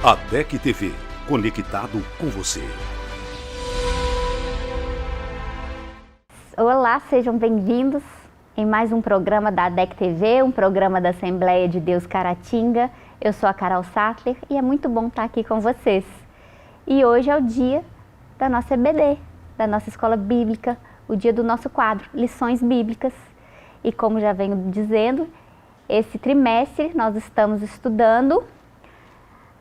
A DEC TV, conectado com você. Olá, sejam bem-vindos em mais um programa da DEC TV, um programa da Assembleia de Deus Caratinga. Eu sou a Carol Sattler e é muito bom estar aqui com vocês. E hoje é o dia da nossa EBD, da nossa escola bíblica, o dia do nosso quadro, Lições Bíblicas. E como já venho dizendo, esse trimestre nós estamos estudando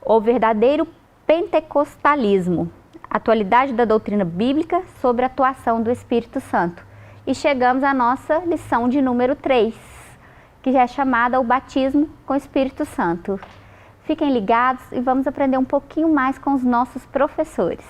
o verdadeiro pentecostalismo, atualidade da doutrina bíblica sobre a atuação do Espírito Santo. E chegamos à nossa lição de número 3, que já é chamada o batismo com o Espírito Santo. Fiquem ligados e vamos aprender um pouquinho mais com os nossos professores.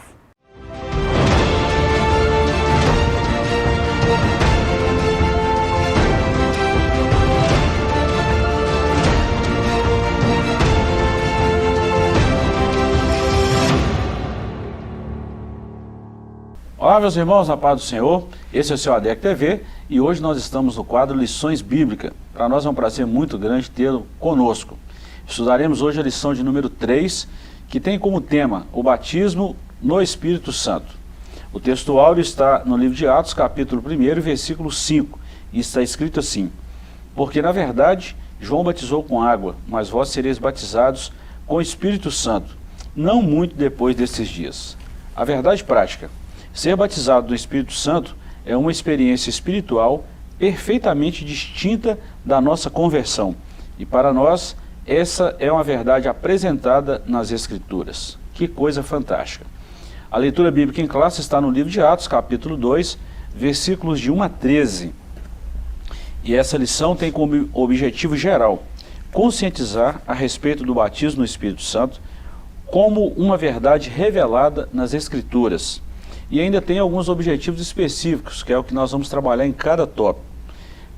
Olá, meus irmãos, na paz do Senhor, esse é o seu ADEC TV e hoje nós estamos no quadro Lições Bíblicas. Para nós é um prazer muito grande tê-lo conosco. Estudaremos hoje a lição de número 3, que tem como tema o batismo no Espírito Santo. O texto áureo está no livro de Atos, capítulo 1, versículo 5, e está escrito assim: Porque na verdade João batizou com água, mas vós sereis batizados com o Espírito Santo, não muito depois desses dias. A verdade prática: ser batizado do Espírito Santo é uma experiência espiritual perfeitamente distinta da nossa conversão. E para nós, essa é uma verdade apresentada nas Escrituras. Que coisa fantástica! A leitura bíblica em classe está no livro de Atos, capítulo 2, versículos de 1 a 13. E essa lição tem como objetivo geral conscientizar a respeito do batismo no Espírito Santo como uma verdade revelada nas Escrituras. E ainda tem alguns objetivos específicos, que é o que nós vamos trabalhar em cada tópico.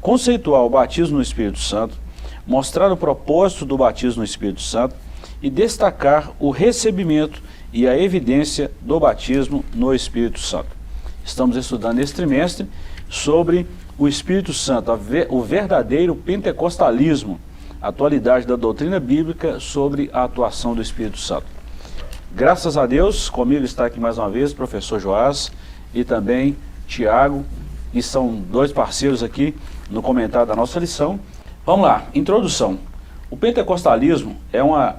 Conceituar o batismo no Espírito Santo, mostrar o propósito do batismo no Espírito Santo e destacar o recebimento e a evidência do batismo no Espírito Santo. Estamos estudando esse trimestre sobre o Espírito Santo, o verdadeiro pentecostalismo, a atualidade da doutrina bíblica sobre a atuação do Espírito Santo. Graças a Deus, comigo está aqui mais uma vez o professor Joás e também Tiago, e são dois parceiros aqui no comentário da nossa lição. Vamos lá, introdução. O pentecostalismo é uma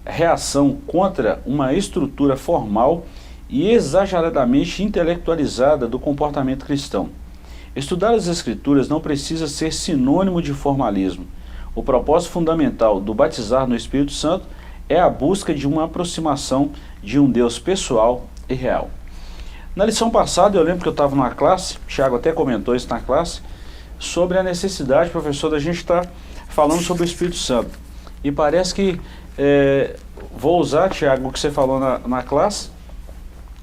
reação contra uma estrutura formal e exageradamente intelectualizada do comportamento cristão. Estudar as Escrituras não precisa ser sinônimo de formalismo. O propósito fundamental do batizar no Espírito Santo é a busca de uma aproximação de um Deus pessoal e real. Na lição passada, eu lembro que eu estava numa classe, o Thiago até comentou isso na classe, sobre a necessidade, professor, da gente estar falando sobre o Espírito Santo. E parece que, vou usar, Thiago, o que você falou na classe,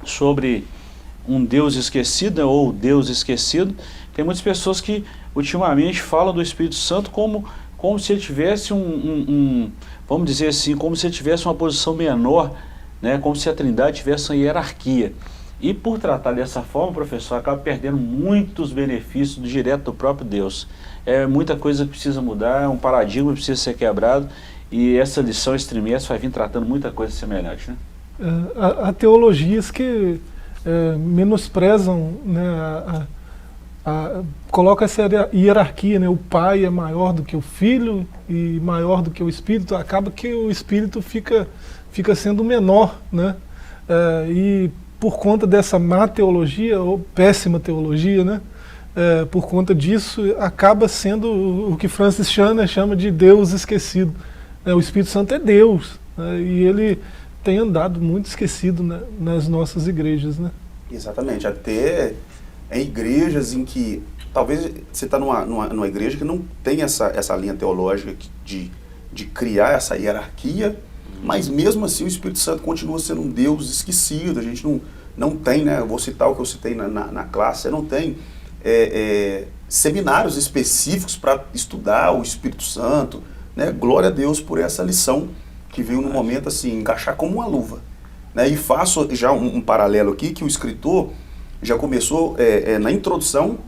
sobre um Deus esquecido, ou Deus esquecido. Tem muitas pessoas que, ultimamente, falam do Espírito Santo como se ele tivesse vamos dizer assim, como se ele tivesse uma posição menor, né, como se a Trindade tivesse uma hierarquia. E por tratar dessa forma, professor, acaba perdendo muitos benefícios direto do próprio Deus. É muita coisa que precisa mudar, um paradigma que precisa ser quebrado, e essa lição, esse trimestre, vai vir tratando muita coisa semelhante, né? Há teologias que menosprezam, né, coloca essa hierarquia, né? O pai é maior do que o filho e maior do que o espírito. Acaba que o espírito fica sendo menor, né? E por conta dessa má teologia, ou péssima teologia, né? Por conta disso, acaba sendo o que Francis Chan chama de Deus esquecido. O Espírito Santo é Deus, né? E ele tem andado muito esquecido, né, nas nossas igrejas, né? Exatamente, até em igrejas em que talvez você está numa igreja que não tem essa linha teológica de criar essa hierarquia, mas mesmo assim o Espírito Santo continua sendo um Deus esquecido. A gente não tem, né, eu vou citar o que eu citei na classe, você não tem seminários específicos para estudar o Espírito Santo, né? Glória a Deus por essa lição que veio no momento assim, encaixar como uma luva, né? E faço já um paralelo aqui, que o escritor já começou na introdução,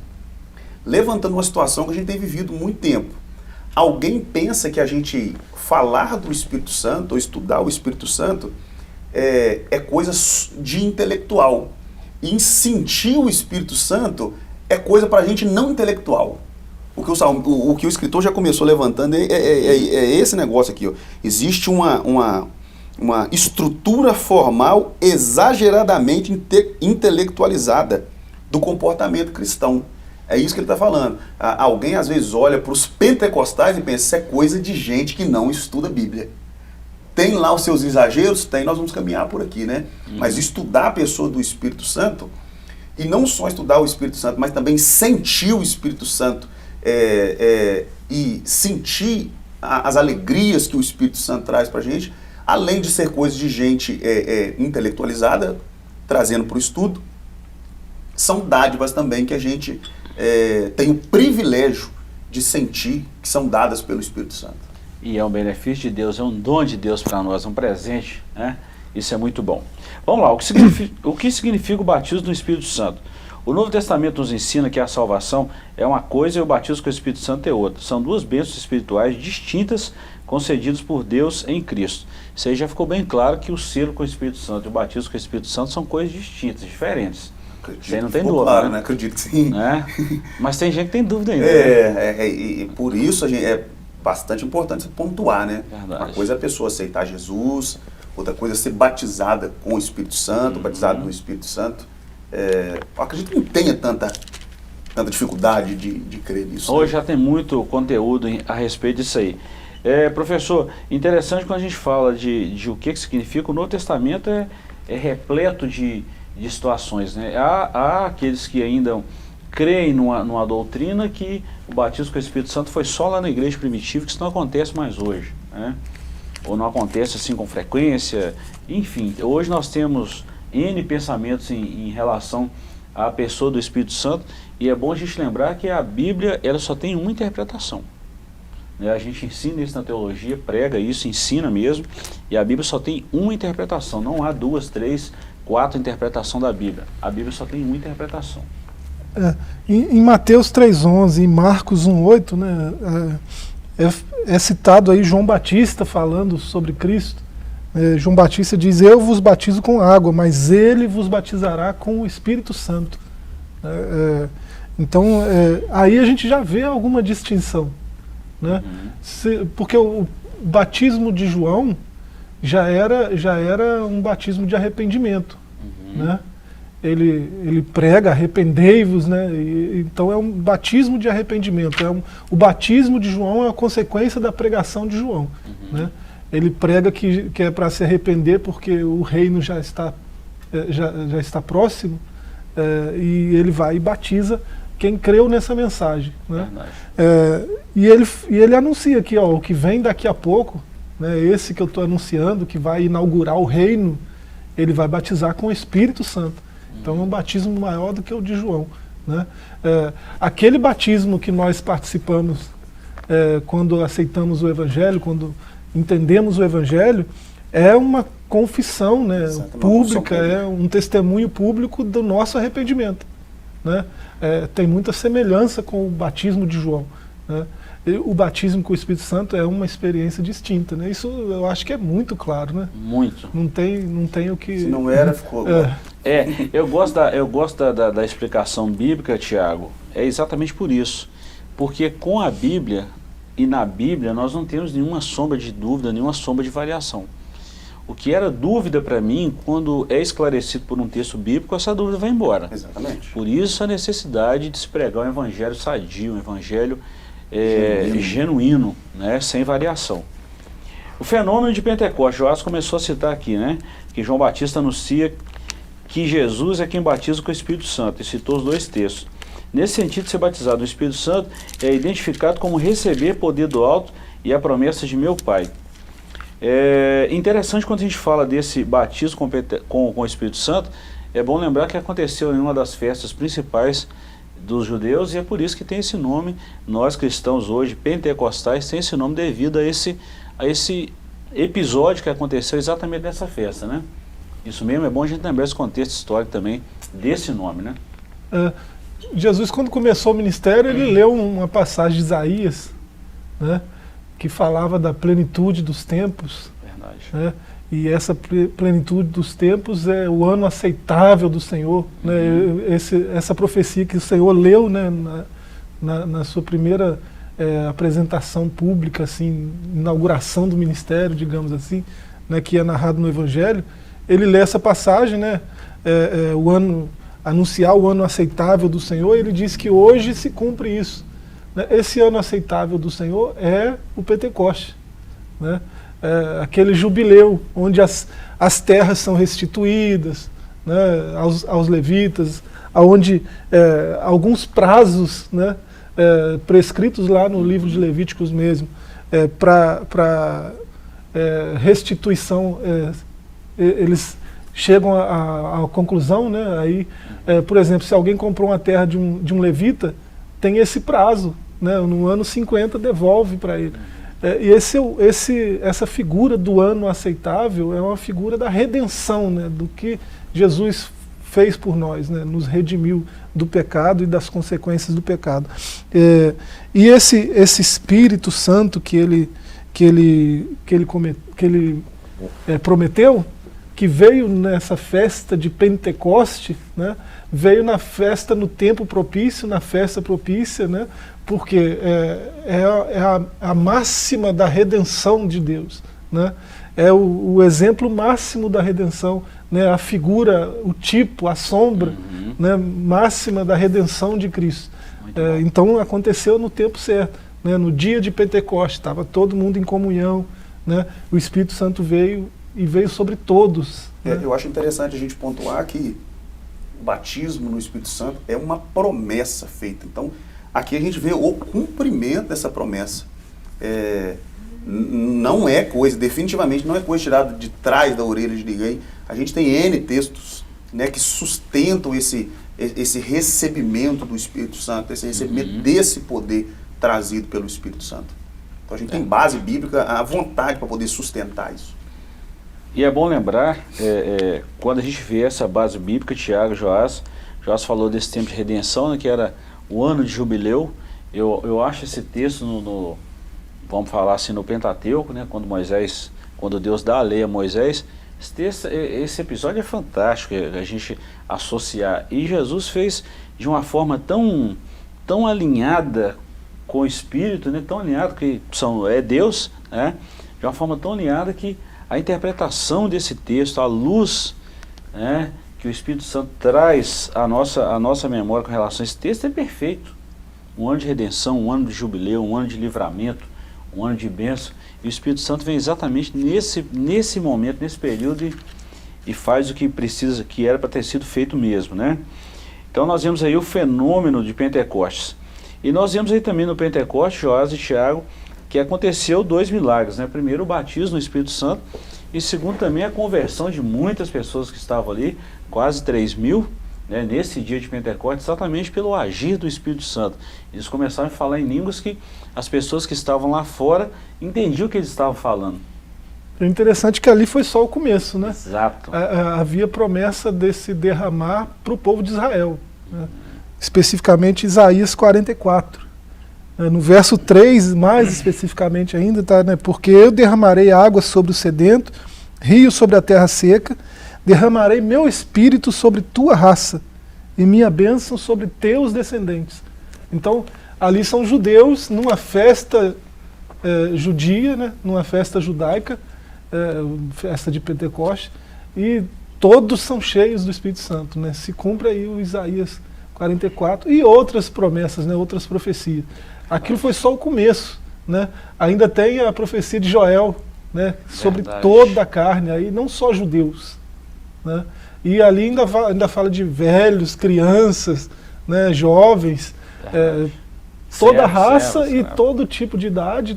levantando uma situação que a gente tem vivido muito tempo. alguém pensa que a gente falar do Espírito Santo ou estudar o Espírito Santo é coisa de intelectual. E sentir o Espírito Santo é coisa para a gente não intelectual. O que o escritor já começou levantando é esse negócio aqui. Ó. Existe uma estrutura formal exageradamente intelectualizada do comportamento cristão. É isso que ele está falando. Alguém às vezes olha para os pentecostais e pensa, isso é coisa de gente que não estuda a Bíblia. Tem lá os seus exageros? Tem, nós vamos caminhar por aqui, né? Mas estudar a pessoa do Espírito Santo, e não só estudar o Espírito Santo, mas também sentir o Espírito Santo e sentir as alegrias que o Espírito Santo traz para a gente, além de ser coisa de gente intelectualizada, trazendo para o estudo, são dádivas também que a gente tem o privilégio de sentir que são dadas pelo Espírito Santo. E é um benefício de Deus, é um dom de Deus para nós, um presente, né? Isso é muito bom. Vamos lá, o que significa o batismo no Espírito Santo? O Novo Testamento nos ensina que a salvação é uma coisa e o batismo com o Espírito Santo é outra. São duas bênçãos espirituais distintas concedidas por Deus em Cristo. Isso aí já ficou bem claro que o selo com o Espírito Santo e o batismo com o Espírito Santo são coisas distintas, diferentes. Você não tem dúvida, claro, né? Acredito que sim. Né? Mas tem gente que tem dúvida ainda. E por isso é bastante importante pontuar, né? Verdade. Uma coisa é a pessoa aceitar Jesus, outra coisa é ser batizada com o Espírito Santo, batizado no Espírito Santo. Eu acredito que não tenha tanta dificuldade de crer nisso. Hoje né? já tem muito conteúdo a respeito disso aí. Professor, interessante quando a gente fala de o que significa, o Novo Testamento é repleto de situações, né? Há aqueles que ainda creem numa doutrina que o batismo com o Espírito Santo foi só lá na igreja primitiva, que isso não acontece mais hoje, né? Ou não acontece assim com frequência, enfim. Hoje nós temos N pensamentos em relação à pessoa do Espírito Santo, e é bom a gente lembrar que a Bíblia ela só tem uma interpretação. A gente ensina isso na teologia, prega isso, ensina mesmo, e a Bíblia só tem uma interpretação, não há 2, 3, 4 interpretações da Bíblia. A Bíblia só tem uma interpretação. Em Mateus 3,11 e Marcos 1,8, né, é citado aí João Batista falando sobre Cristo. João Batista diz, eu vos batizo com água, mas ele vos batizará com o Espírito Santo. Então, aí a gente já vê alguma distinção. Né? Porque o batismo de João já era um batismo de arrependimento. Né? Ele prega, arrependei-vos, né? Então é um batismo de arrependimento. O batismo de João é uma consequência da pregação de João. Né? Ele prega que é para se arrepender porque o reino já está próximo, e ele vai e batiza quem creu nessa mensagem. Né? E ele anuncia aqui, ó, o que vem daqui a pouco, né, esse que eu estou anunciando, que vai inaugurar o reino, ele vai batizar com o Espírito Santo. Então é um batismo maior do que o de João. Né? Aquele batismo que nós participamos quando aceitamos o Evangelho, quando entendemos o Evangelho, é uma confissão, né, pública, é um testemunho público do nosso arrependimento. Né? Tem muita semelhança com o batismo de João. Né? O batismo com o Espírito Santo é uma experiência distinta. Né? Isso eu acho que é muito claro. Né? Muito. Não tem o que... Se não era, ficou... Eu gosto da explicação bíblica, Tiago, é exatamente por isso. Porque com a Bíblia, e na Bíblia, nós não temos nenhuma sombra de dúvida, nenhuma sombra de variação. O que era dúvida para mim, quando é esclarecido por um texto bíblico, essa dúvida vai embora. Exatamente. Por isso a necessidade de se pregar um evangelho sadio, um evangelho genuíno, né, sem variação. O fenômeno de Pentecostes, Joás começou a citar aqui, né, que João Batista anuncia que Jesus é quem batiza com o Espírito Santo, e citou os 2 textos. Nesse sentido, ser batizado no Espírito Santo é identificado como receber poder do alto e a promessa de meu Pai. É interessante quando a gente fala desse batismo com o Espírito Santo, é bom lembrar que aconteceu em uma das festas principais dos judeus, e é por isso que tem esse nome. Nós cristãos hoje, pentecostais, tem esse nome devido a esse episódio que aconteceu exatamente nessa festa, né? Isso mesmo, é bom a gente lembrar esse contexto histórico também desse nome, né? Jesus, quando começou o ministério, ele leu uma passagem de Isaías, né, que falava da plenitude dos tempos. Verdade. Né, e essa plenitude dos tempos é o ano aceitável do Senhor. Né, essa profecia que o Senhor leu, né, na sua primeira apresentação pública, assim, inauguração do ministério, digamos assim, né, que é narrado no Evangelho, ele lê essa passagem, né, anunciar o ano aceitável do Senhor, ele diz que hoje se cumpre isso. Né, esse ano aceitável do Senhor é o Pentecoste, né, aquele jubileu onde as terras são restituídas, né, aos levitas, onde alguns prazos, né, prescritos lá no livro de Levíticos mesmo, para restituição, eles chegam à conclusão, né, aí, por exemplo, se alguém comprou uma terra de um levita, tem esse prazo, né, no ano 50 devolve para ele. E essa figura do ano aceitável é uma figura da redenção, né, do que Jesus fez por nós, né, nos redimiu do pecado e das consequências do pecado. E esse Espírito Santo que ele prometeu, que veio nessa festa de Pentecoste, né, veio na festa, no tempo propício, na festa propícia, né, porque a máxima da redenção de Deus, né, é o exemplo máximo da redenção, né, a figura, o tipo, a sombra, né, máxima da redenção de Cristo. Então aconteceu no tempo certo, né, no dia de Pentecostes, estava todo mundo em comunhão, né, o Espírito Santo veio e veio sobre todos. Né. Eu acho interessante a gente pontuar que o batismo no Espírito Santo é uma promessa feita. Então, aqui a gente vê o cumprimento dessa promessa. Não é coisa, definitivamente não é coisa tirada de trás da orelha de ninguém. A gente tem N textos, né, que sustentam esse recebimento do Espírito Santo, esse recebimento desse poder trazido pelo Espírito Santo. Então a gente tem base bíblica à vontade para poder sustentar isso. E é bom lembrar, quando a gente vê essa base bíblica, Tiago, Joás falou desse tempo de redenção, né, que era o ano de jubileu. Eu acho esse texto vamos falar assim, no Pentateuco, né, quando Deus dá a lei a Moisés. Esse episódio é fantástico, a gente associar. E Jesus fez de uma forma tão alinhada com o Espírito, né, tão alinhado, que é Deus, né, de uma forma tão alinhada que a interpretação desse texto, a luz, né, que o Espírito Santo traz à nossa memória com relação a esse texto é perfeito. Um ano de redenção, um ano de jubileu, um ano de livramento, um ano de bênção. E o Espírito Santo vem exatamente nesse momento, nesse período, e faz o que precisa, que era para ter sido feito mesmo, né? Então nós vemos aí o fenômeno de Pentecostes. E nós vemos aí também no Pentecostes, Joás e Tiago, que aconteceu 2 milagres, né? Primeiro o batismo no Espírito Santo, e segundo também a conversão de muitas pessoas que estavam ali, quase 3.000, né, nesse dia de Pentecostes, exatamente pelo agir do Espírito Santo. Eles começaram a falar em línguas que as pessoas que estavam lá fora entendiam o que eles estavam falando. É interessante que ali foi só o começo, né? Exato. Havia promessa desse derramar para o povo de Israel, né? Especificamente Isaías 44. No verso 3, mais especificamente ainda, tá, né? Porque eu derramarei água sobre o sedento, rio sobre a terra seca, derramarei meu espírito sobre tua raça e minha bênção sobre teus descendentes. Então, ali são judeus numa festa judia, né? Numa festa judaica, festa de Pentecostes, e todos são cheios do Espírito Santo, né? Se cumpre aí o Isaías 44 e outras promessas, né? Outras profecias. Aquilo foi só o começo, né? Ainda tem a profecia de Joel, né? Sobre toda a carne, aí não só judeus, né? E ali ainda fala de velhos, crianças, né? Jovens, toda a raça e todo tipo de idade,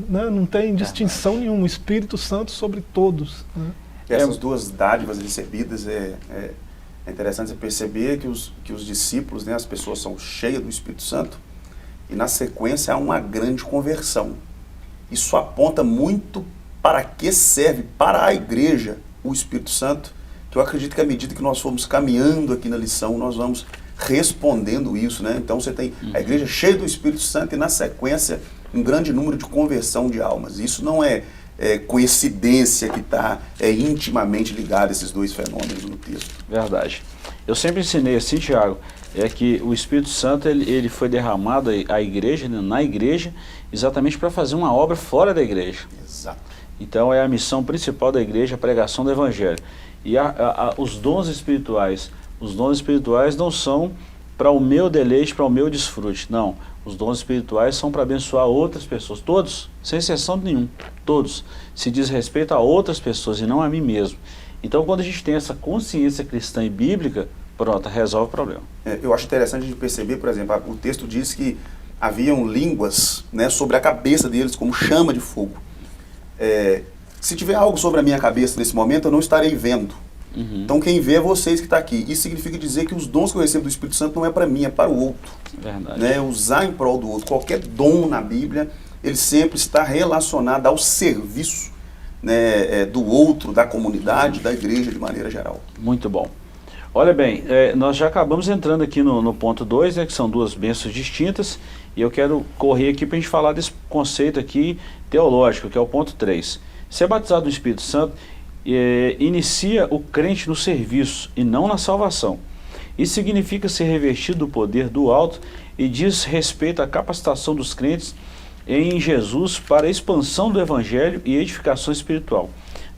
né? Não tem distinção nenhuma, o Espírito Santo sobre todos, né? Essas duas dádivas recebidas, é interessante você perceber que os discípulos, né, as pessoas são cheias do Espírito Santo, e na sequência há uma grande conversão. Isso aponta muito para que serve para a igreja o Espírito Santo, que eu acredito que à medida que nós formos caminhando aqui na lição, nós vamos respondendo isso, né? Então você tem a igreja cheia do Espírito Santo e na sequência um grande número de conversão de almas. Isso não é coincidência que está intimamente ligado a esses dois fenômenos no texto. Verdade. Eu sempre ensinei assim, Tiago, que o Espírito Santo ele foi derramado à igreja, né, na igreja, exatamente para fazer uma obra fora da igreja. Exato. Então é a missão principal da igreja, a pregação do Evangelho. E os dons espirituais não são para o meu deleite, para o meu desfrute. Não, os dons espirituais são para abençoar outras pessoas, todos, sem exceção nenhuma, todos. Se diz respeito a outras pessoas e não a mim mesmo. Então quando a gente tem essa consciência cristã e bíblica, pronto, resolve o problema. Eu acho interessante a gente perceber, por exemplo, o texto diz que haviam línguas, né, sobre a cabeça deles como chama de fogo. Se tiver algo sobre a minha cabeça nesse momento, eu não estarei vendo. Então quem vê é vocês que está aqui. Isso significa dizer que os dons que eu recebo do Espírito Santo não é para mim, é para o outro. Verdade. Né? Usar em prol do outro. Qualquer dom na Bíblia, ele sempre está relacionado ao serviço, né, do outro, da comunidade, da igreja de maneira geral. Muito bom. Olha bem, nós já acabamos entrando aqui no ponto 2, né, que são duas bênçãos distintas, e eu quero correr aqui para a gente falar desse conceito aqui teológico, que é o ponto 3. Ser batizado no Espírito Santo inicia o crente no serviço e não na salvação. Isso significa ser revestido do poder do alto e diz respeito à capacitação dos crentes em Jesus para a expansão do Evangelho e edificação espiritual.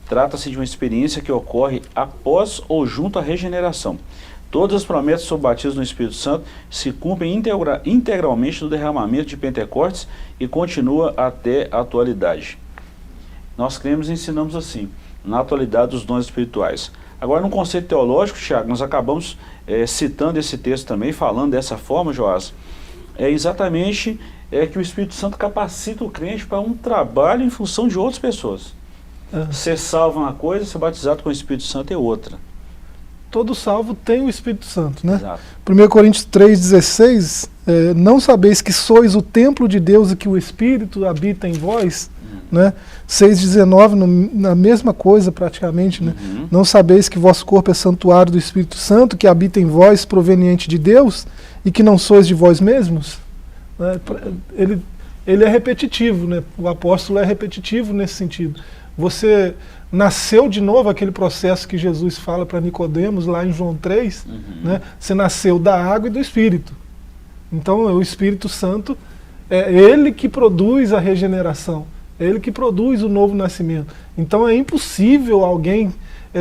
Trata-se de uma experiência que ocorre após ou junto à regeneração. Todas as promessas sobre o batismo no Espírito Santo se cumprem integralmente no derramamento de Pentecostes e continua até a atualidade. Nós cremos e ensinamos assim, na atualidade dos dons espirituais. Agora, no conceito teológico, Thiago, nós acabamos citando esse texto também, falando dessa forma, Joás, exatamente que o Espírito Santo capacita o crente para um trabalho em função de outras pessoas. Ser salvo é uma coisa, ser batizado com o Espírito Santo é outra. Todo salvo tem o Espírito Santo, né? Exato. 1 Coríntios 3,16, não sabeis que sois o templo de Deus e que o Espírito habita em vós? Né? 6,19, na mesma coisa praticamente, né? Não sabeis que vosso corpo é santuário do Espírito Santo, que habita em vós, proveniente de Deus, e que não sois de vós mesmos? Né? Ele é repetitivo, né? O apóstolo é repetitivo nesse sentido. Você nasceu de novo, aquele processo que Jesus fala para Nicodemos lá em João 3, né? Você nasceu da água e do Espírito. Então o Espírito Santo é ele que produz a regeneração, é ele que produz o novo nascimento. Então é impossível alguém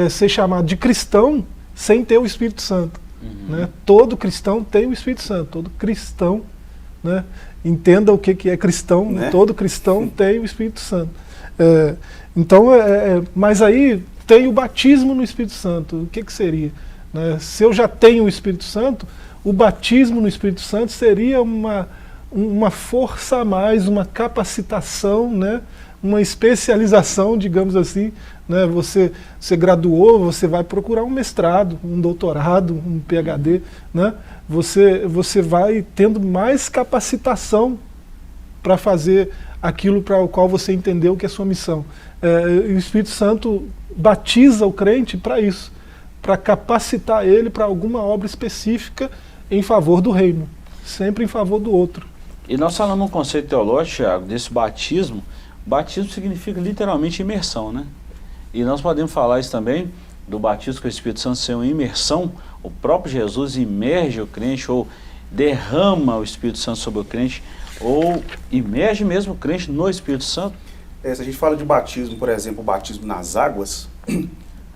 ser chamado de cristão sem ter o Espírito Santo. Né? Todo cristão tem o Espírito Santo, todo cristão, né? Entenda o que é cristão, né? Todo cristão tem o Espírito Santo. Então, mas aí tem o batismo no Espírito Santo. O que seria? Né? Se eu já tenho o Espírito Santo, o batismo no Espírito Santo seria uma força a mais, uma capacitação, né? Uma especialização, digamos assim. Né? Você graduou, você vai procurar um mestrado, um doutorado, um PhD. Né? Você vai tendo mais capacitação para fazer aquilo para o qual você entendeu que é sua missão. O Espírito Santo batiza o crente para isso, para capacitar ele para alguma obra específica em favor do reino, sempre em favor do outro. E nós falamos um conceito teológico, Thiago, desse batismo. Batismo significa literalmente imersão, né? E nós podemos falar isso também, do batismo com o Espírito Santo ser uma imersão. O próprio Jesus imerge o crente, ou derrama o Espírito Santo sobre o crente, ou imerge mesmo o crente no Espírito Santo. Se a gente fala de batismo, por exemplo, o batismo nas águas,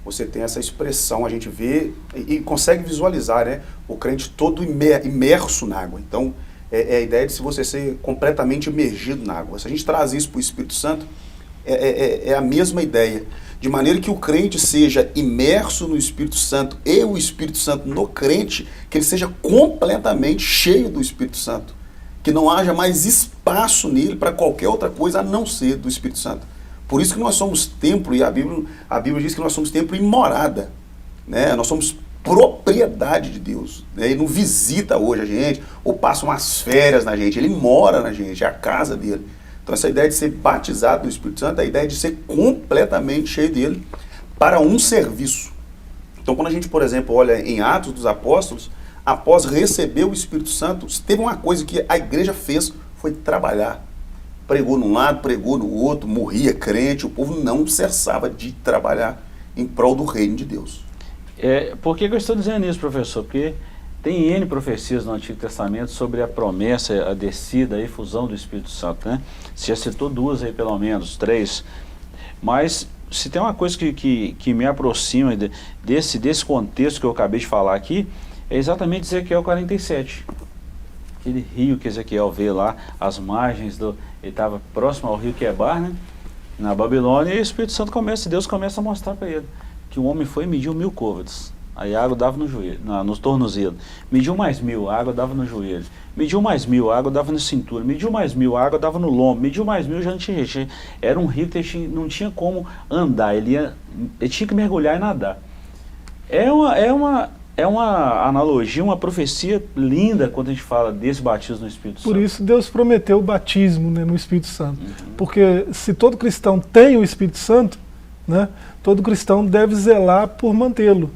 você tem essa expressão, a gente vê e consegue visualizar, né? O crente todo imerso na água. Então, é a ideia de se você ser completamente imergido na água. Se a gente traz isso para o Espírito Santo, é a mesma ideia. De maneira que o crente seja imerso no Espírito Santo e o Espírito Santo no crente, que ele seja completamente cheio do Espírito Santo. Que não haja mais espaço nele para qualquer outra coisa a não ser do Espírito Santo. Por isso que nós somos templo, e a Bíblia diz que nós somos templo e morada. Né? Nós somos propriedade de Deus. Né? Ele não visita hoje a gente, ou passa umas férias na gente, ele mora na gente, é a casa dele. Então essa ideia de ser batizado no Espírito Santo é a ideia de ser completamente cheio dele para um serviço. Então quando a gente, por exemplo, olha em Atos dos Apóstolos, após receber o Espírito Santo, teve uma coisa que a igreja fez, foi trabalhar. pregou num lado, pregou no outro, morria crente, o povo não cessava de trabalhar em prol do reino de Deus. Por que eu estou dizendo isso, professor? Porque tem N profecias no Antigo Testamento sobre a promessa, a descida, a efusão do Espírito Santo, né? Você já citou 2 aí, pelo menos, 3. Mas se tem uma coisa que me aproxima desse contexto que eu acabei de falar aqui, é exatamente Ezequiel 47. Aquele rio que Ezequiel vê lá, as margens, ele estava próximo ao rio Quebar, né? Na Babilônia, e o Espírito Santo Deus começa a mostrar para ele que o homem foi e mediu 1000 côvados. Aí a água dava no joelho, nos tornozelos. Mediu mais 1000, a água dava no joelho. Mediu mais 1000, a água dava na cintura. Mediu mais 1000, a água dava no lombo. Mediu mais 1000, já não tinha jeito. Era um rio que não tinha como andar, ele tinha que mergulhar e nadar. É uma analogia, uma profecia linda quando a gente fala desse batismo no Espírito Santo. Por isso Deus prometeu o batismo, né, no Espírito Santo. Porque se todo cristão tem o Espírito Santo, né, todo cristão deve zelar por mantê-lo.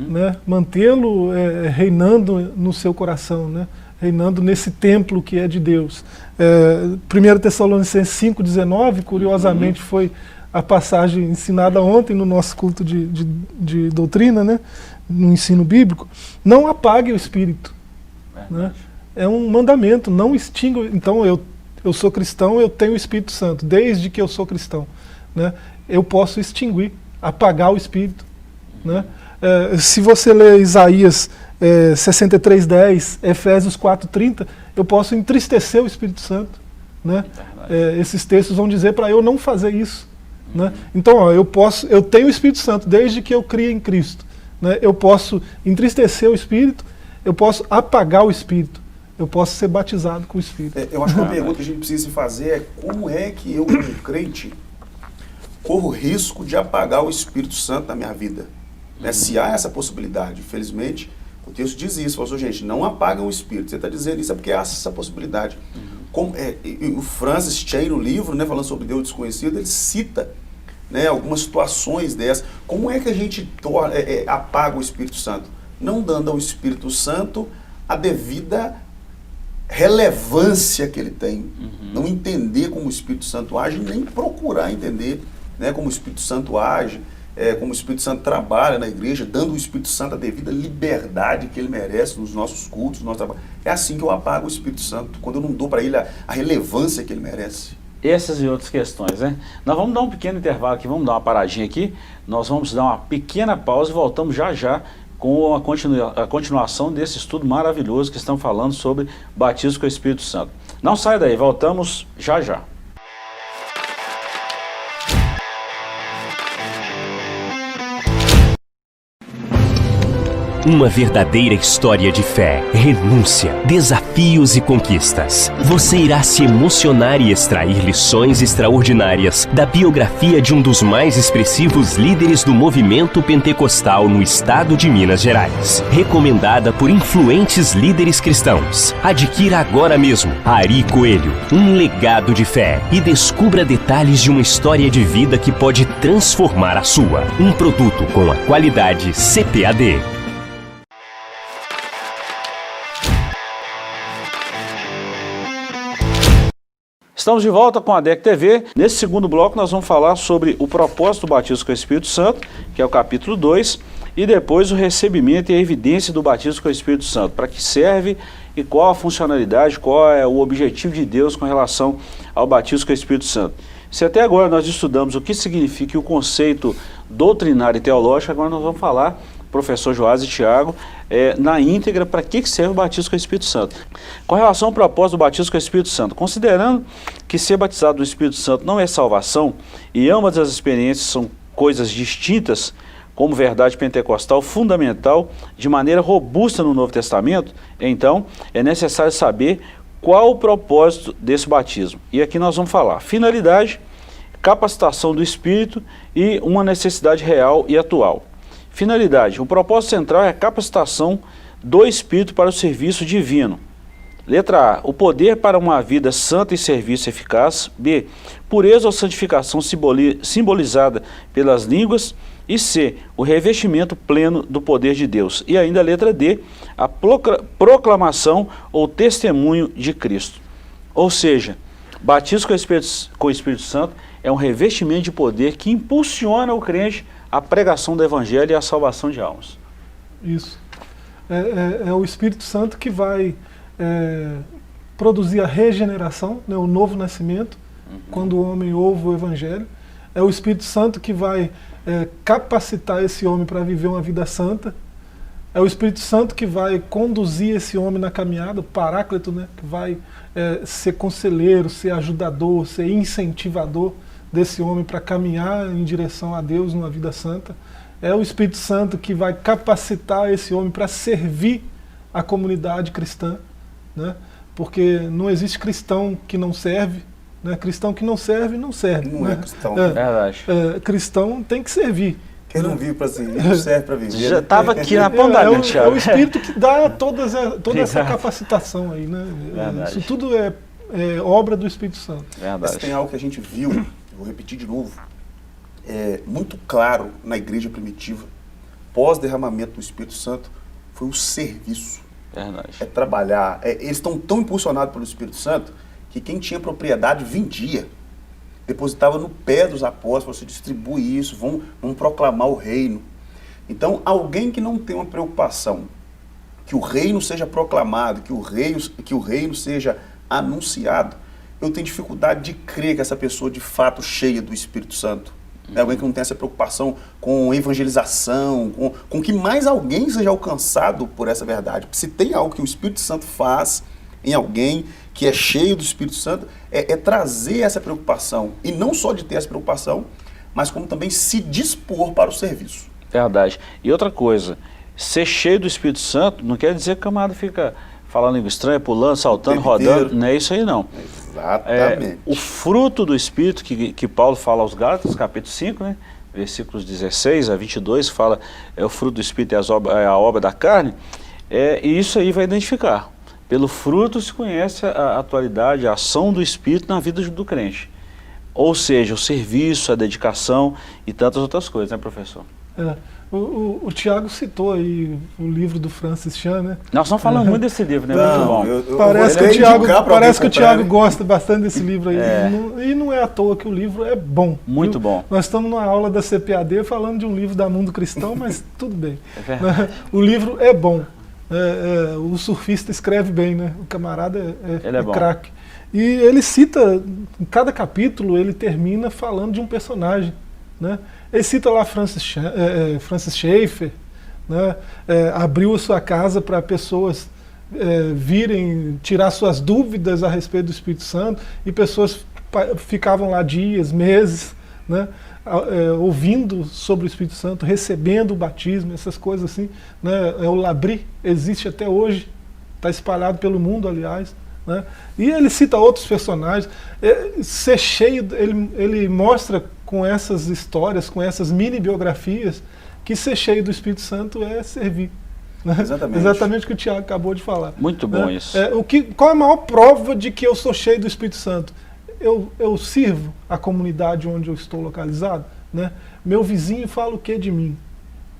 Né, mantê-lo reinando no seu coração, né, reinando nesse templo que é de Deus. 1 Tessalonicenses 5,19, curiosamente, foi a passagem ensinada ontem no nosso culto de doutrina, né, no ensino bíblico. Não apague o Espírito. Né, é um mandamento, não extinga. Então eu sou cristão, eu tenho o Espírito Santo, desde que eu sou cristão. Né, eu posso extinguir, apagar o Espírito. Né. Se você ler Isaías 63:10, Efésios 4:30, eu posso entristecer o Espírito Santo. Né? Esses textos vão dizer para eu não fazer isso. Né? Então, ó, eu tenho o Espírito Santo desde que eu criei em Cristo. Né? Eu posso entristecer o Espírito, eu posso apagar o Espírito, eu posso ser batizado com o Espírito. Eu acho que uma pergunta que a gente precisa se fazer é como é que eu, como crente, corro o risco de apagar o Espírito Santo na minha vida? Né? Se há essa possibilidade, infelizmente, o texto diz isso, falou assim, gente, não apagam o Espírito. Você está dizendo isso é porque há essa possibilidade. O Francis Chan, no livro, né, falando sobre Deus desconhecido, ele cita, né, algumas situações dessas. Como é que a gente apaga o Espírito Santo? Não dando ao Espírito Santo a devida relevância que ele tem. Não entender como o Espírito Santo age, nem procurar entender, né, como o Espírito Santo age, como o Espírito Santo trabalha na igreja, dando ao Espírito Santo a devida liberdade que ele merece nos nossos cultos, no nosso trabalho. É assim que eu apago o Espírito Santo, quando eu não dou para ele a relevância que ele merece. Essas e outras questões, né? Nós vamos dar um pequeno intervalo aqui, vamos dar uma paradinha aqui, nós vamos dar uma pequena pausa e voltamos já já com a continuação desse estudo maravilhoso que estamos falando sobre batismo com o Espírito Santo. Não saia daí, voltamos já já. Uma verdadeira história de fé, renúncia, desafios e conquistas. Você irá se emocionar e extrair lições extraordinárias da biografia de um dos mais expressivos líderes do movimento pentecostal no estado de Minas Gerais. Recomendada por influentes líderes cristãos. Adquira agora mesmo Ari Coelho, um legado de fé, e descubra detalhes de uma história de vida que pode transformar a sua. Um produto com a qualidade CPAD. Estamos de volta com a DEC TV. Nesse segundo bloco nós vamos falar sobre o propósito do batismo com o Espírito Santo, que é o capítulo 2, e depois o recebimento e a evidência do batismo com o Espírito Santo. Para que serve e qual a funcionalidade, qual é o objetivo de Deus com relação ao batismo com o Espírito Santo. Se até agora nós estudamos o que significa o conceito doutrinário e teológico, agora nós vamos falar, professor Joás e Tiago, na íntegra, para que serve o batismo com o Espírito Santo. Com relação ao propósito do batismo com o Espírito Santo, considerando que ser batizado no Espírito Santo não é salvação, e ambas as experiências são coisas distintas, como verdade pentecostal fundamental, de maneira robusta no Novo Testamento, então é necessário saber qual o propósito desse batismo. E aqui nós vamos falar finalidade, capacitação do Espírito e uma necessidade real e atual. Finalidade, o propósito central é a capacitação do Espírito para o serviço divino. Letra A, o poder para uma vida santa e serviço eficaz. B, pureza ou santificação simbolizada pelas línguas. E C, o revestimento pleno do poder de Deus. E ainda a letra D, a proclamação ou testemunho de Cristo. Ou seja, Batismo com o Espírito Santo é um revestimento de poder que impulsiona o crente à pregação do Evangelho e à salvação de almas. Isso. É o Espírito Santo que vai produzir a regeneração, né, o novo nascimento, quando o homem ouve o Evangelho. É o Espírito Santo que vai capacitar esse homem para viver uma vida santa. É o Espírito Santo que vai conduzir esse homem na caminhada, o Paráclito, né, que vai ser conselheiro, ser ajudador, ser incentivador desse homem para caminhar em direção a Deus numa vida santa. É o Espírito Santo que vai capacitar esse homem para servir a comunidade cristã, né? Porque não existe cristão que não serve, né? Cristão que não serve, não serve. Não né? é cristão. Verdade. Cristão tem que servir. Quem não vive para servir, não serve para viver. Já estava aqui na ponta da mente, é o Espírito que dá toda essa capacitação aí, né? Verdade. Isso tudo é obra do Espírito Santo. Mas Verdade. tem algo que a gente viu, vou repetir de novo, muito claro na igreja primitiva, pós-derramamento do Espírito Santo, foi o serviço. Verdade. É trabalhar. Eles estão tão impulsionados pelo Espírito Santo que quem tinha propriedade vendia. Depositava no pé dos apóstolos, você distribui isso, vão proclamar o reino. Então, alguém que não tem uma preocupação que o reino seja proclamado, que o reino seja anunciado, eu tenho dificuldade de crer que essa pessoa de fato cheia do Espírito Santo. É alguém que não tem essa preocupação com evangelização, com que mais alguém seja alcançado por essa verdade. Se tem algo que o Espírito Santo faz em alguém que é cheio do Espírito Santo, é trazer essa preocupação. E não só de ter essa preocupação, mas como também se dispor para o serviço. Verdade. E outra coisa, ser cheio do Espírito Santo não quer dizer que o camarada fica falando língua estranha, pulando, saltando, rodando. Não é isso aí não. Exatamente. O fruto do Espírito que Paulo fala aos Gálatas, capítulo 5, né, versículos 16 a 22, fala o fruto do Espírito é a obra da carne, e isso aí vai identificar. Pelo fruto se conhece a atualidade, a ação do Espírito na vida do crente. Ou seja, o serviço, a dedicação e tantas outras coisas, né, professor? O Tiago citou aí o livro do Francis Chan, né? Nós estamos falando muito desse livro, né? Não, muito bom. Parece que o Tiago gosta bastante desse livro aí. E não é à toa que o livro é bom. Muito bom. Nós estamos numa aula da CPAD falando de um livro da Mundo Cristão, mas tudo bem. O livro é bom. O surfista escreve bem, né? O camarada é craque. E ele cita, em cada capítulo, ele termina falando de um personagem, né? Ele cita lá Francis Schaeffer, né? Abriu a sua casa para pessoas virem tirar suas dúvidas a respeito do Espírito Santo, e pessoas ficavam lá dias, meses, né? Ouvindo sobre o Espírito Santo, recebendo o batismo, essas coisas assim, né? O Labri existe até hoje, está espalhado pelo mundo, aliás, né? E ele cita outros personagens. Ser cheio, ele mostra com essas histórias, com essas mini biografias, que ser cheio do Espírito Santo é servir. Né? Exatamente o que o Tiago acabou de falar. Muito bom, né? Isso. Qual é a maior prova de que eu sou cheio do Espírito Santo? Eu sirvo a comunidade onde eu estou localizado, né? Meu vizinho fala o que de mim?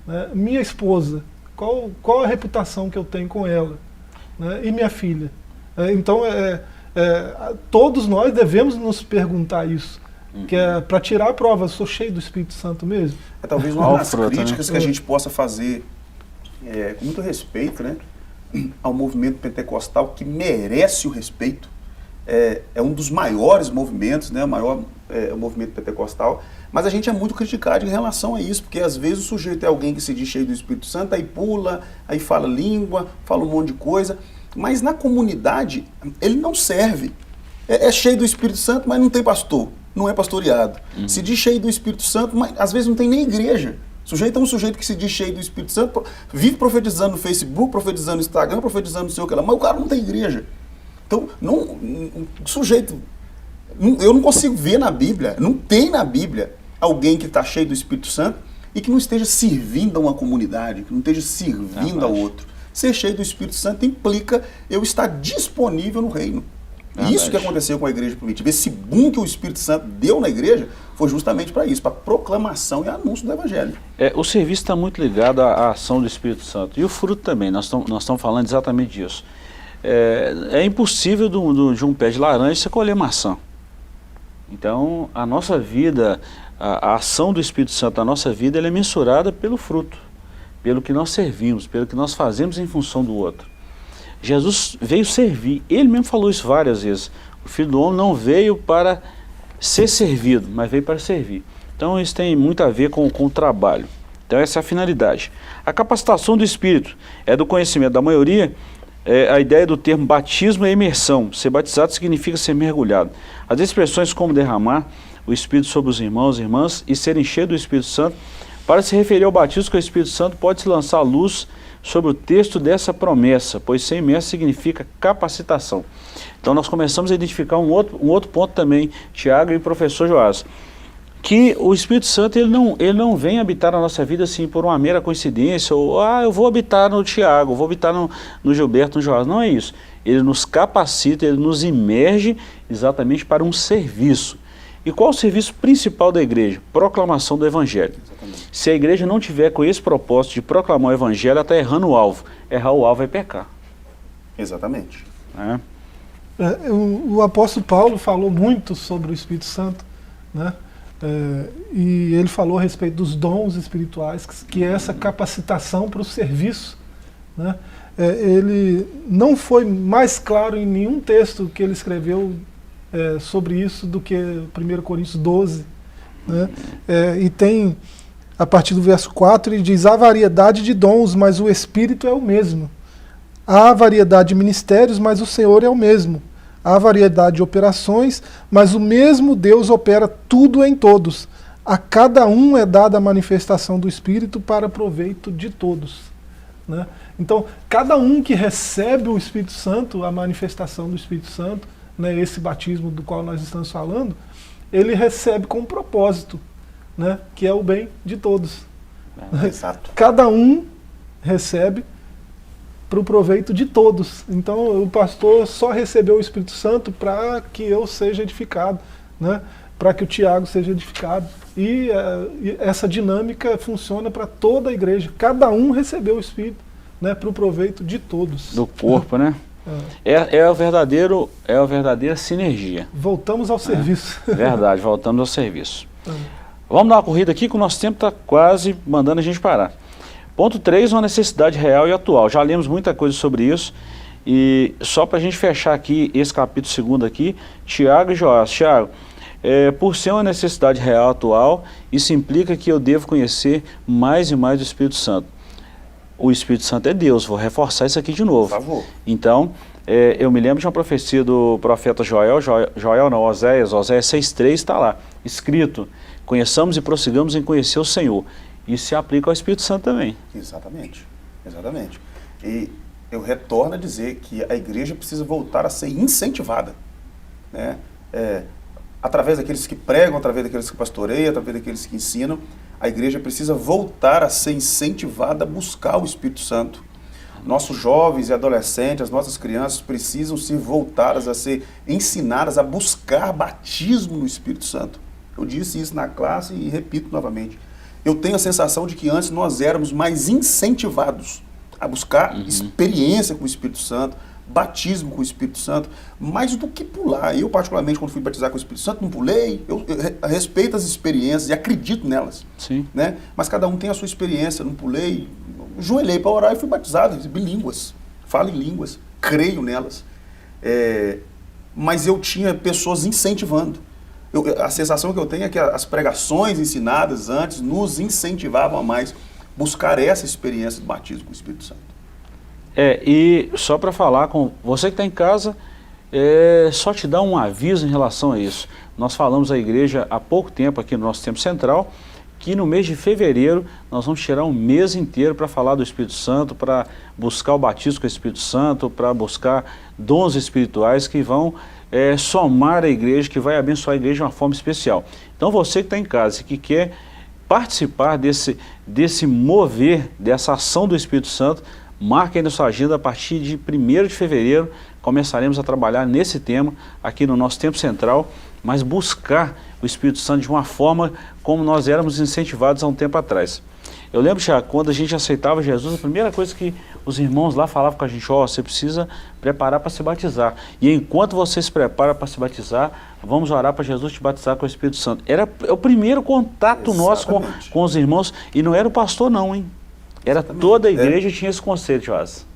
Né? Minha esposa, qual a reputação que eu tenho com ela? Né? E minha filha? Então, todos nós devemos nos perguntar isso, que é para tirar a prova, sou cheio do Espírito Santo mesmo? Talvez uma das críticas que a gente possa fazer, com muito respeito, né, ao movimento pentecostal, que merece o respeito. É um dos maiores movimentos, né, o movimento pentecostal, mas a gente é muito criticado em relação a isso, porque às vezes o sujeito é alguém que se diz cheio do Espírito Santo, aí pula, aí fala língua, fala um monte de coisa, mas na comunidade ele não serve. É cheio do Espírito Santo, mas não tem pastor, não é pastoreado. Se diz cheio do Espírito Santo, mas às vezes não tem nem igreja. O sujeito é um sujeito que se diz cheio do Espírito Santo, vive profetizando no Facebook, profetizando no Instagram, profetizando no sei o que lá, mas o cara não tem igreja. Então, sujeito, eu não consigo ver na Bíblia, não tem na Bíblia alguém que está cheio do Espírito Santo e que não esteja servindo a uma comunidade, que não esteja servindo ao outro. Ser cheio do Espírito Santo implica eu estar disponível no reino. Isso que aconteceu com a igreja primitiva. Esse boom que o Espírito Santo deu na igreja foi justamente para isso, para proclamação e anúncio do Evangelho. O serviço está muito ligado à ação do Espírito Santo. E o fruto também, nós estamos falando exatamente disso. É impossível de um pé de laranja você colher maçã. Então, a nossa vida, a ação do Espírito Santo na nossa vida, ela é mensurada pelo fruto, pelo que nós servimos, pelo que nós fazemos em função do outro. Jesus veio servir, ele mesmo falou isso várias vezes. O Filho do Homem não veio para ser servido, mas veio para servir. Então, isso tem muito a ver com o trabalho. Então, essa é a finalidade. A capacitação do Espírito é do conhecimento da maioria. A ideia do termo batismo é imersão. Ser batizado significa ser mergulhado. As expressões como derramar o Espírito sobre os irmãos e irmãs e ser enchido do Espírito Santo, para se referir ao batismo com o Espírito Santo, pode-se lançar luz sobre o texto dessa promessa, pois ser imerso significa capacitação. Então nós começamos a identificar um outro ponto também, Tiago e professor Joás, que o Espírito Santo ele não vem habitar na nossa vida assim por uma mera coincidência, ou eu vou habitar no Tiago, vou habitar no Gilberto, no Joás. Não é isso. Ele nos capacita, ele nos imerge exatamente para um serviço. E qual o serviço principal da igreja? Proclamação do Evangelho. Exatamente. Se a igreja não tiver com esse propósito de proclamar o Evangelho, ela está errando o alvo. Errar o alvo é pecar. Exatamente. O apóstolo Paulo falou muito sobre o Espírito Santo, né? E ele falou a respeito dos dons espirituais, que é essa capacitação para o serviço, né? Ele não foi mais claro em nenhum texto que ele escreveu sobre isso do que 1 Coríntios 12, né? E tem, a partir do verso 4, ele diz: há variedade de dons, mas o Espírito é o mesmo. Há variedade de ministérios, mas o Senhor é o mesmo. Há variedade de operações, mas o mesmo Deus opera tudo em todos. A cada um é dada a manifestação do Espírito para proveito de todos, né? Então, cada um que recebe o Espírito Santo, a manifestação do Espírito Santo, né, esse batismo do qual nós estamos falando, ele recebe com um propósito, né, que é o bem de todos. Exato. Cada um recebe para o proveito de todos. Então o pastor só recebeu o Espírito Santo para que eu seja edificado, né? Para que o Tiago seja edificado. E essa dinâmica funciona para toda a igreja. Cada um recebeu o Espírito, né? Para o proveito de todos. Do corpo, né? É a verdadeira sinergia. Voltamos ao serviço. Verdade, voltamos ao serviço. Vamos dar uma corrida aqui que o nosso tempo está quase mandando a gente parar. Ponto 3, uma necessidade real e atual. Já lemos muita coisa sobre isso. E só para a gente fechar aqui esse capítulo 2 aqui, Tiago e Joás. Tiago, por ser uma necessidade real e atual, isso implica que eu devo conhecer mais e mais o Espírito Santo. O Espírito Santo é Deus, vou reforçar isso aqui de novo. Por favor. Então, eu me lembro de uma profecia do profeta Oséias 6,3 está lá, escrito: conheçamos e prossigamos em conhecer o Senhor. Isso se aplica ao Espírito Santo também. Exatamente, exatamente. E eu retorno a dizer que a igreja precisa voltar a ser incentivada, né? Através daqueles que pregam, através daqueles que pastoreiam, através daqueles que ensinam, a igreja precisa voltar a ser incentivada a buscar o Espírito Santo. Nossos jovens e adolescentes, as nossas crianças precisam ser voltadas a ser ensinadas a buscar batismo no Espírito Santo. Eu disse isso na classe e repito novamente. Eu tenho a sensação de que antes nós éramos mais incentivados a buscar experiência com o Espírito Santo, batismo com o Espírito Santo, mais do que pular. Eu, particularmente, quando fui batizar com o Espírito Santo, não pulei. Eu respeito as experiências e acredito nelas. Sim. Né? Mas cada um tem a sua experiência. Não pulei, joelhei para orar e fui batizado. Bilínguas, falo em línguas, creio nelas. Mas eu tinha pessoas incentivando. A sensação que eu tenho é que as pregações ensinadas antes nos incentivavam a mais buscar essa experiência do batismo com o Espírito Santo. E só para falar com você que está em casa, só te dar um aviso em relação a isso. Nós falamos à igreja há pouco tempo aqui no nosso tempo central, que no mês de fevereiro nós vamos tirar um mês inteiro para falar do Espírito Santo, para buscar o batismo com o Espírito Santo, para buscar dons espirituais que vão somar a igreja, que vai abençoar a igreja de uma forma especial. Então você que está em casa e que quer participar desse mover, dessa ação do Espírito Santo, marque aí na sua agenda. A partir de 1º de fevereiro começaremos a trabalhar nesse tema aqui no nosso tempo central, mas buscar o Espírito Santo de uma forma como nós éramos incentivados há um tempo atrás. Eu lembro, Tiago, quando a gente aceitava Jesus, a primeira coisa que os irmãos lá falavam com a gente, ó, você precisa preparar para se batizar. E enquanto você se prepara para se batizar, vamos orar para Jesus te batizar com o Espírito Santo. Era o primeiro contato nosso com os irmãos, e não era o pastor não, hein? Era toda a igreja tinha esse conceito, Joás.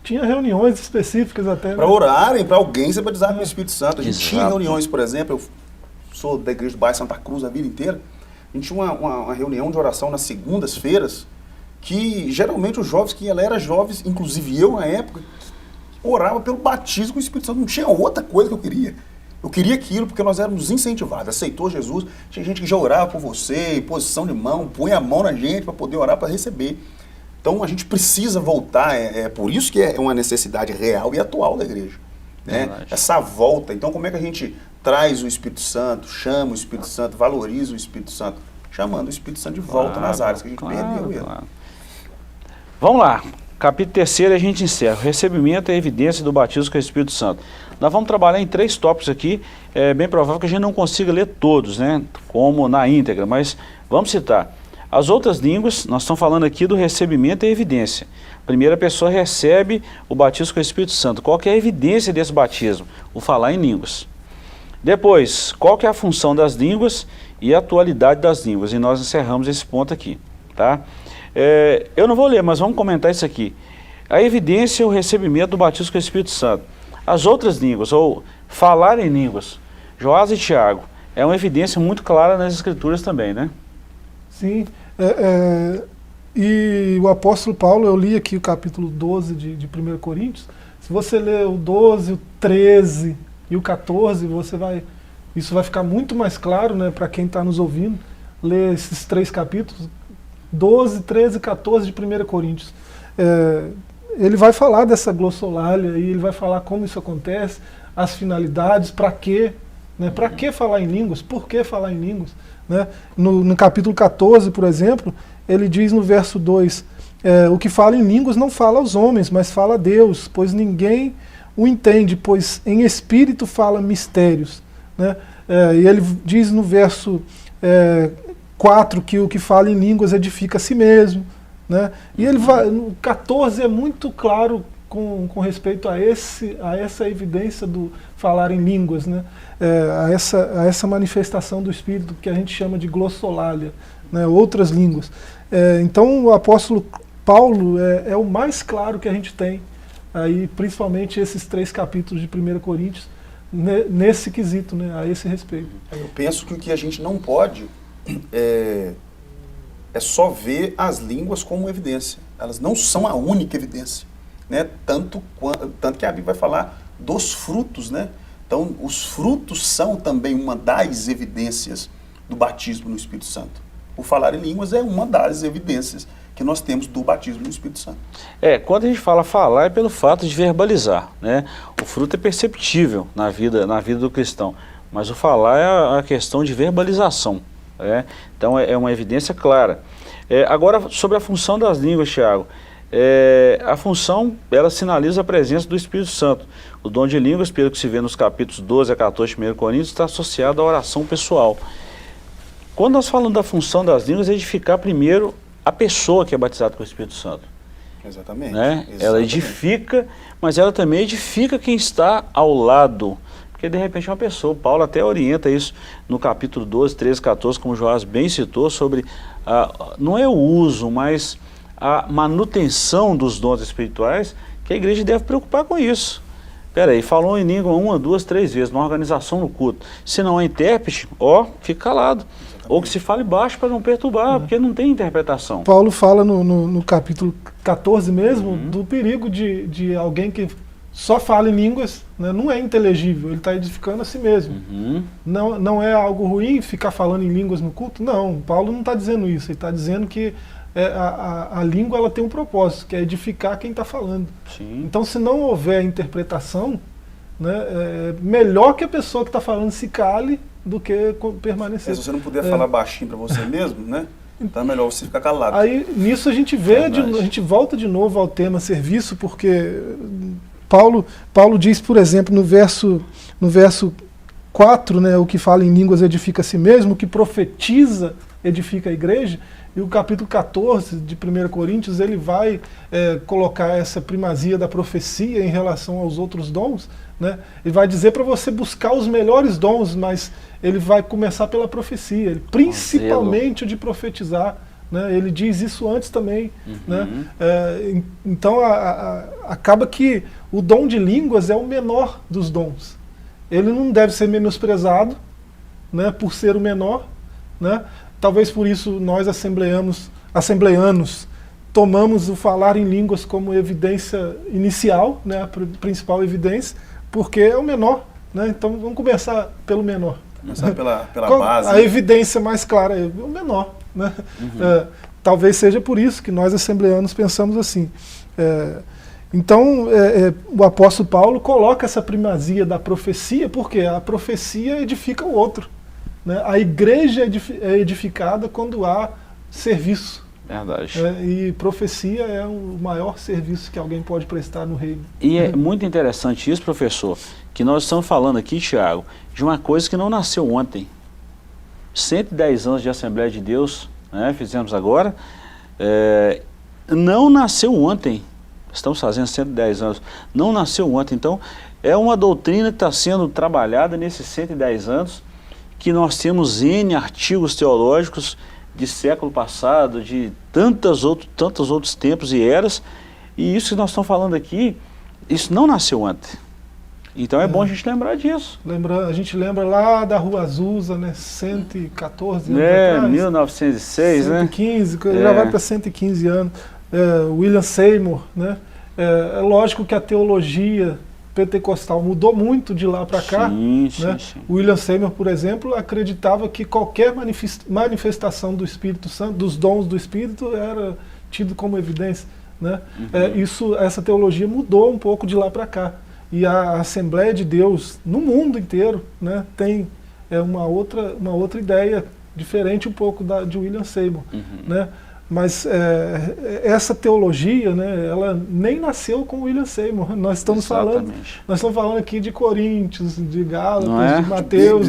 Tinha reuniões específicas até. Para orarem, para alguém ser batizado com o Espírito Santo. A gente tinha reuniões, por exemplo, eu sou da igreja do bairro Santa Cruz a vida inteira, a gente tinha uma reunião de oração nas segundas-feiras, que geralmente os jovens, que ela era jovens, inclusive eu na época, orava pelo batismo com o Espírito Santo. Não tinha outra coisa que eu queria. Eu queria aquilo porque nós éramos incentivados. Aceitou Jesus, tinha gente que já orava por você, em posição de mão, põe a mão na gente para poder orar, para receber. Então a gente precisa voltar, é por isso que é uma necessidade real e atual da igreja. Né? Essa volta. Então como é que a gente traz o Espírito Santo, chama o Espírito Santo, valoriza o Espírito Santo, chamando o Espírito Santo de volta nas áreas que a gente perdeu ele. Vamos lá, capítulo 3 a gente encerra, o recebimento e a evidência do batismo com o Espírito Santo. Nós vamos trabalhar em 3 tópicos aqui, é bem provável que a gente não consiga ler todos, né, como na íntegra, mas vamos citar. As outras línguas, nós estamos falando aqui do recebimento e a evidência. A primeira pessoa recebe o batismo com o Espírito Santo. Qual que é a evidência desse batismo? O falar em línguas. Depois, qual que é a função das línguas e a atualidade das línguas? E nós encerramos esse ponto aqui, tá? Eu não vou ler, mas vamos comentar isso aqui. A evidência é o recebimento do batismo com o Espírito Santo. As outras línguas, ou falar em línguas, Joás e Tiago, é uma evidência muito clara nas Escrituras também, né? Sim, e o apóstolo Paulo, eu li aqui o capítulo 12 de 1 Coríntios, se você ler o 12, o 13 e o 14, isso vai ficar muito mais claro, né, para quem está nos ouvindo, ler esses 3 capítulos, 12, 13 e 14 de 1 Coríntios. Ele vai falar dessa glossolalia, e ele vai falar como isso acontece, as finalidades, para quê, né, para que falar em línguas, por que falar em línguas. Né? No capítulo 14, por exemplo, ele diz no verso 2, o que fala em línguas não fala aos homens, mas fala a Deus, pois ninguém o entende, pois em espírito fala mistérios. Né? E ele diz no verso 4 que o que fala em línguas edifica a si mesmo. Né? E ele vai, no 14 é muito claro com respeito a essa evidência do falar em línguas, né? A essa manifestação do Espírito que a gente chama de glossolalia, né? Outras línguas. Então o apóstolo Paulo é o mais claro que a gente tem, aí, principalmente esses 3 capítulos de 1 Coríntios, nesse quesito, né? A esse respeito. Eu penso que o que a gente não pode é só ver as línguas como evidência. Elas não são a única evidência. Né? Tanto que a Bíblia vai falar dos frutos, né? Então, os frutos são também uma das evidências do batismo no Espírito Santo. O falar em línguas é uma das evidências que nós temos do batismo no Espírito Santo. Quando a gente fala falar é pelo fato de verbalizar, né? O fruto é perceptível na vida do cristão, mas o falar é a questão de verbalização, né? Então, é uma evidência clara. Agora, sobre a função das línguas, Tiago, a função, ela sinaliza a presença do Espírito Santo. O dom de línguas, pelo que se vê nos capítulos 12 a 14 de 1 Coríntios, está associado à oração pessoal. Quando nós falamos da função das línguas, é edificar primeiro a pessoa que é batizada com o Espírito Santo. Exatamente. Né? Exatamente. Ela edifica, mas ela também edifica quem está ao lado. Porque de repente é uma pessoa, Paulo até orienta isso no capítulo 12, 13, 14, como o Joás bem citou, sobre, não é o uso, mas a manutenção dos dons espirituais, que a igreja deve preocupar com isso. Peraí, falou em língua 1, 2, 3 vezes, numa organização no culto. Se não é intérprete, fica calado. Exatamente. Ou que se fale baixo para não perturbar, porque não tem interpretação. Paulo fala no capítulo 14 mesmo, do perigo de alguém que só fala em línguas, né, não é inteligível, ele está edificando a si mesmo. Não é algo ruim ficar falando em línguas no culto? Não, Paulo não está dizendo isso, ele está dizendo que a língua ela tem um propósito, que é edificar quem está falando. Sim. Então, se não houver interpretação, né, é melhor que a pessoa que está falando se cale do que permanecer. Se você não puder falar baixinho para você mesmo, né, então é melhor você ficar calado. Aí, nisso a gente vê, a gente volta de novo ao tema serviço, porque Paulo diz, por exemplo, no verso 4, né, o que fala em línguas edifica a si mesmo, o que profetiza edifica a igreja, e o capítulo 14 de 1 Coríntios, ele vai colocar essa primazia da profecia em relação aos outros dons, né? Ele vai dizer para você buscar os melhores dons, mas ele vai começar pela profecia, principalmente o de profetizar, né? Ele diz isso antes também, né? Então acaba que o dom de línguas é o menor dos dons. Ele não deve ser menosprezado, né, por ser o menor, né? Talvez por isso nós assembleanos tomamos o falar em línguas como evidência inicial, né, a principal evidência, porque é o menor, né? Então vamos começar pelo menor. Começar pela base. A evidência mais clara é o menor, né? Talvez seja por isso que nós assembleanos pensamos assim. Então o apóstolo Paulo coloca essa primazia da profecia, porque a profecia edifica o outro, né? A igreja é edificada quando há serviço. Verdade. E profecia é o maior serviço que alguém pode prestar no reino. E é muito interessante isso, professor, que nós estamos falando aqui, Tiago, de uma coisa que não nasceu ontem. 110 anos de Assembleia de Deus, né, fizemos agora, não nasceu ontem. Estamos fazendo 110 anos. Não nasceu ontem. Então, é uma doutrina que está sendo trabalhada nesses 110 anos, que nós temos N artigos teológicos de século passado, de tantos outros tempos e eras, e isso que nós estamos falando aqui, isso não nasceu ontem. Então é bom a gente lembrar disso. A gente lembra lá da Rua Azusa, né, 114 anos atrás. 1906, 115, né? Já vai para 115 anos. William Seymour, né? É lógico que a teologia pentecostal mudou muito de lá para cá, né? Sim. William Seymour, por exemplo, acreditava que qualquer manifestação do Espírito Santo, dos dons do Espírito, era tido como evidência, né? Essa teologia mudou um pouco de lá para cá. E a Assembleia de Deus, no mundo inteiro, né, tem uma outra ideia, diferente um pouco de William Seymour, né? Mas essa teologia, né, ela nem nasceu com William Seymour. Nós estamos falando aqui de Coríntios, de Gálatas, de Mateus,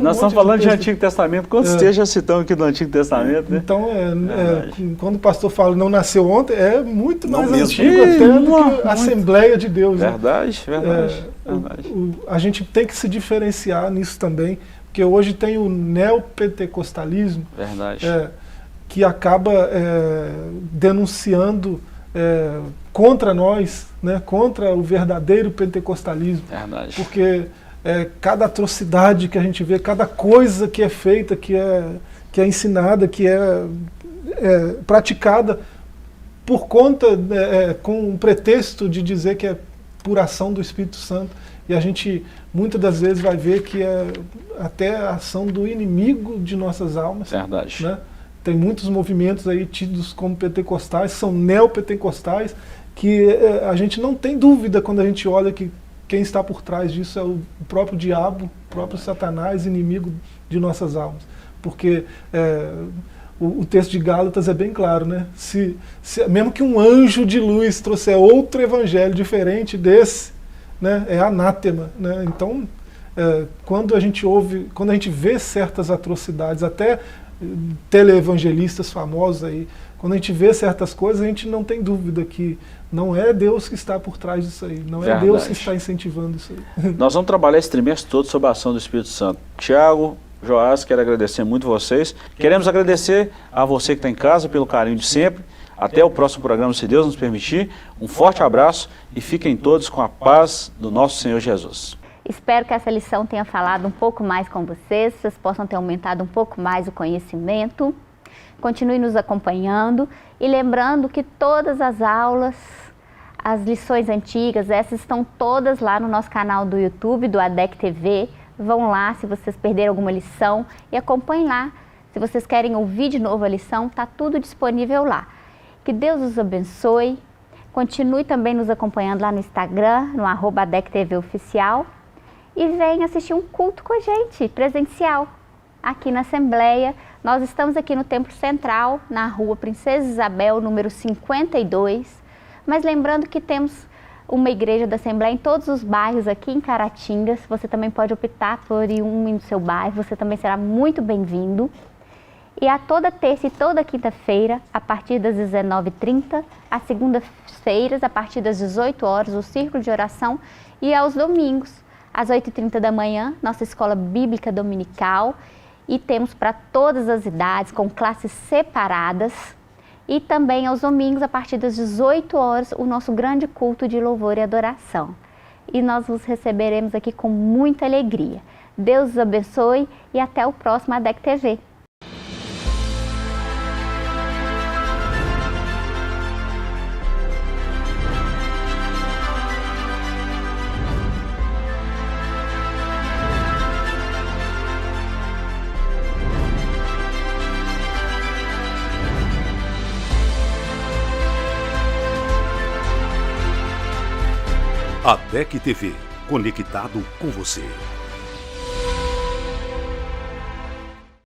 nós estamos falando de Antigo Testamento. Quantos textos já citamos aqui do Antigo Testamento, né? Então, quando o pastor fala não nasceu ontem, é muito mais antigo até do que a Assembleia de Deus. Verdade. A gente tem que se diferenciar nisso também, porque hoje tem o neopentecostalismo. Verdade. Que acaba denunciando contra nós, né, contra o verdadeiro pentecostalismo. Verdade. Porque cada atrocidade que a gente vê, cada coisa que é feita, que é ensinada, que é praticada por conta, com um pretexto de dizer que é por ação do Espírito Santo. E a gente muitas das vezes vai ver que é até a ação do inimigo de nossas almas. Verdade. Né? Tem muitos movimentos aí tidos como pentecostais, são neopentecostais, que a gente não tem dúvida quando a gente olha que quem está por trás disso é o próprio diabo, o próprio Satanás, inimigo de nossas almas. Porque o texto de Gálatas é bem claro, né? Mesmo que um anjo de luz trouxer outro evangelho diferente desse, né, é anátema, né? Então, quando a gente vê certas atrocidades, até teleevangelistas famosos aí, quando a gente vê certas coisas, a gente não tem dúvida que não é Deus que está por trás disso aí, não é Deus que está incentivando isso aí. Nós vamos trabalhar esse trimestre todo sobre a ação do Espírito Santo. Tiago, Joás, quero agradecer muito vocês. Queremos agradecer a você que está em casa pelo carinho de sempre. Até o próximo programa, se Deus nos permitir. Um forte abraço e fiquem todos com a paz do nosso Senhor Jesus. Espero que essa lição tenha falado um pouco mais com vocês possam ter aumentado um pouco mais o conhecimento. Continue nos acompanhando e lembrando que todas as aulas, as lições antigas, essas estão todas lá no nosso canal do YouTube, do ADEC TV. Vão lá se vocês perderam alguma lição e acompanhem lá. Se vocês querem ouvir de novo a lição, está tudo disponível lá. Que Deus os abençoe. Continue também nos acompanhando lá no Instagram, no @ADECTVOficial. E venha assistir um culto com a gente, presencial, aqui na Assembleia. Nós estamos aqui no Templo Central, na rua Princesa Isabel, número 52. Mas lembrando que temos uma igreja da Assembleia em todos os bairros aqui em Caratinga. Você também pode optar por ir no seu bairro, você também será muito bem-vindo. E a toda terça e toda quinta-feira, a partir das 19h30, às segundas-feiras, a partir das 18 horas, o Círculo de Oração, e aos domingos, às 8h30 da manhã, nossa Escola Bíblica Dominical, e temos para todas as idades, com classes separadas, e também aos domingos, a partir das 18 horas, o nosso grande culto de louvor e adoração. E nós vos receberemos aqui com muita alegria. Deus os abençoe e até o próximo ADEC TV. ADEC TV, conectado com você.